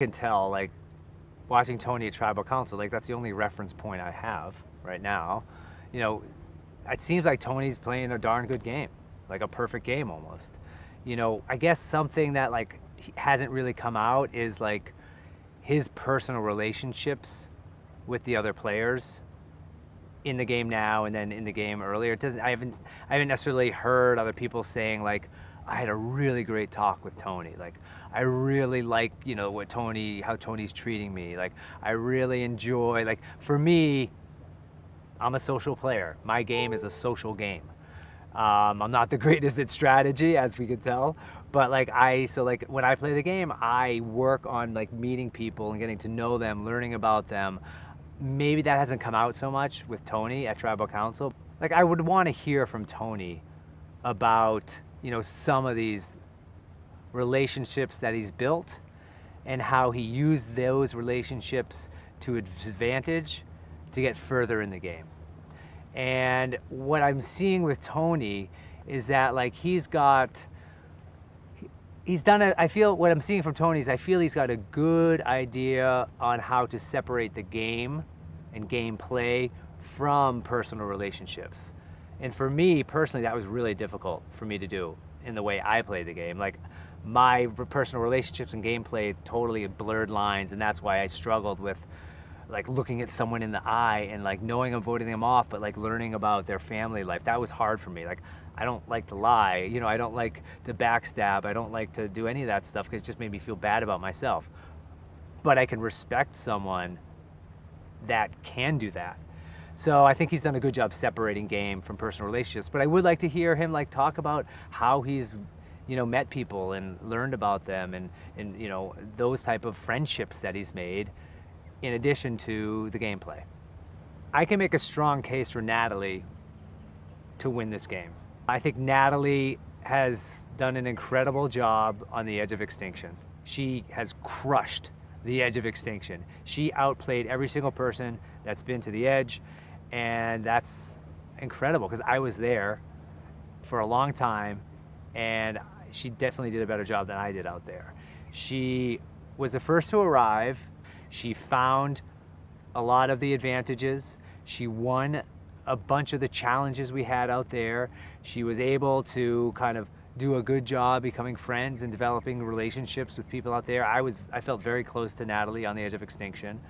can tell, like, watching Tony at Tribal Council, like, that's the only reference point I have right now. You know, it seems like Tony's playing a darn good game, like a perfect game almost. You know, I guess something that, like, hasn't really come out is, like, his personal relationships with the other players in the game now and then in the game earlier. It doesn't, I haven't necessarily heard other people saying, like, I had a really great talk with Tony. Like, I really like, you know, how Tony's treating me. Like, I really enjoy, like, for me, I'm a social player. My game is a social game. I'm not the greatest at strategy, as we could tell, but like when I play the game, I work on like meeting people and getting to know them, learning about them. Maybe that hasn't come out so much with Tony at Tribal Council. Like, I would want to hear from Tony about, you know, some of these relationships that he's built and how he used those relationships to his advantage to get further in the game. And what I'm seeing with Tony is that, like, he's done it. I feel what I'm seeing from Tony is I feel he's got a good idea on how to separate the game and gameplay from personal relationships. And for me personally, that was really difficult for me to do in the way I play the game. Like, my personal relationships and gameplay totally blurred lines, and that's why I struggled with, like, looking at someone in the eye and, like, knowing I'm voting them off, but, like, learning about their family life. That was hard for me. Like, I don't like to lie, you know, I don't like to backstab, I don't like to do any of that stuff because it just made me feel bad about myself. But I can respect someone that can do that. So I think he's done a good job separating game from personal relationships. But I would like to hear him, like, talk about how he's, you know, met people and learned about them and you know, those type of friendships that he's made in addition to the gameplay. I can make a strong case for Natalie to win this game. I think Natalie has done an incredible job on the Edge of Extinction. She has crushed the Edge of Extinction. She outplayed every single person that's been to the Edge, and that's incredible because I was there for a long time, and she definitely did a better job than I did out there. She was the first to arrive. She found a lot of the advantages. She won a bunch of the challenges we had out there. She was able to kind of do a good job becoming friends and developing relationships with people out there. I felt very close to Natalie on the Edge of Extinction.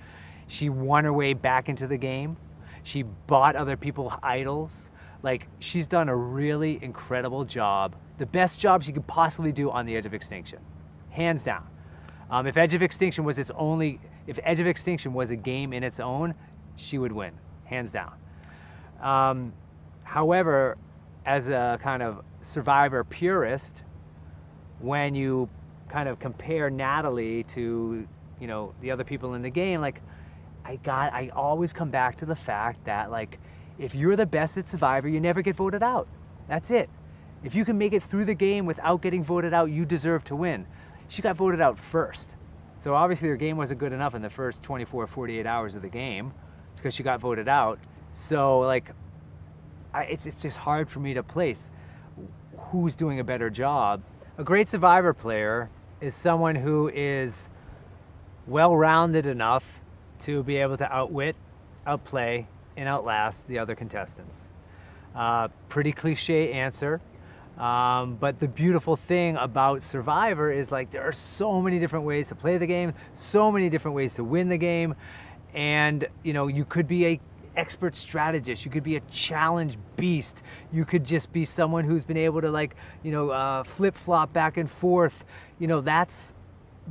She won her way back into the game. She bought other people's idols. Like, she's done a really incredible job. The best job she could possibly do on the Edge of Extinction, hands down. If Edge of Extinction was a game in its own, she would win, hands down. However, as a kind of Survivor purist, when you kind of compare Natalie to, you know, the other people in the game, like, I always come back to the fact that, like, if you're the best at Survivor, you never get voted out. That's it. If you can make it through the game without getting voted out, you deserve to win. She got voted out first. So obviously her game wasn't good enough in the first 24, 48 hours of the game because she got voted out. So, like, it's just hard for me to place who's doing a better job. A great Survivor player is someone who is well-rounded enough to be able to outwit, outplay, and outlast the other contestants. Pretty cliche answer, but the beautiful thing about Survivor is, like, there are so many different ways to play the game, so many different ways to win the game, and, you know, you could be a expert strategist, you could be a challenge beast, you could just be someone who's been able to, like, you know, flip-flop back and forth. You know, that's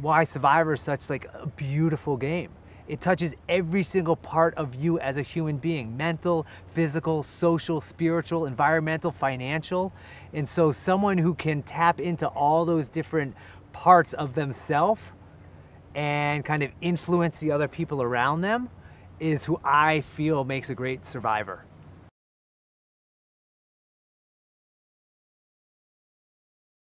why Survivor is such, like, a beautiful game. It touches every single part of you as a human being: mental, physical, social, spiritual, environmental, financial. And so someone who can tap into all those different parts of themselves and kind of influence the other people around them is who I feel makes a great survivor.